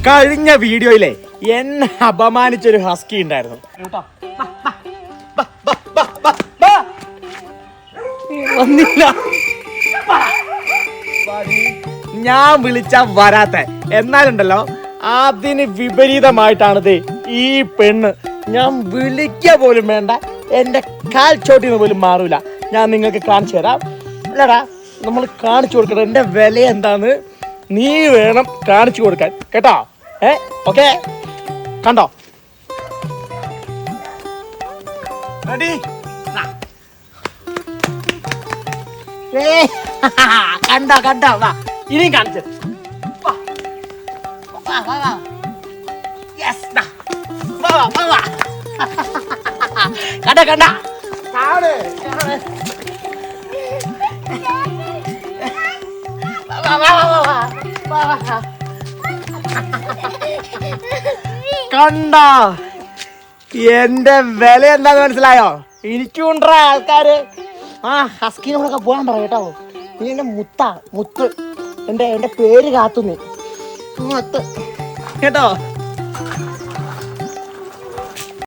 കഴിഞ്ഞ വീഡിയോയിലെ എന്നെ അപമാനിച്ചൊരു ഹസ്കി ഉണ്ടായിരുന്നു. വന്നില്ല, ഞാൻ വിളിച്ച വരാത്ത. എന്നാലുണ്ടല്ലോ അതിന് വിപരീതമായിട്ടാണിത് ഈ പെണ്ണ്. ഞാൻ വിളിക്കുക പോലും വേണ്ട, എന്റെ കാൽ ചോട്ടിന്ന് പോലും മാറൂല. ഞാൻ നിങ്ങൾക്ക് കാണിച്ചു തരാം. അല്ലടാ, നമ്മൾ കാണിച്ചു കൊടുക്കണം. എന്റെ വില എന്താന്ന് നീ വേണം കാണിച്ചു കൊടുക്കാൻ, കേട്ടോ? ഓക്കെ, കണ്ടോ? റെഡി? കണ്ടോ കണ്ടോ? ഇനിയും കാണിച്ചു. കണ്ട കണ്ട കണ്ട എന്റെ വില എന്താന്ന് മനസ്സിലായോ? എനിക്കുണ്ട ആൾക്കാര് ഹസ്കിനോടൊക്കെ പോകാൻ പറ കേട്ടോ. നീ എന്റെ മുത്ത്, എന്റെ പേര് കാത്തുന്നു മുത്ത് കേട്ടോ.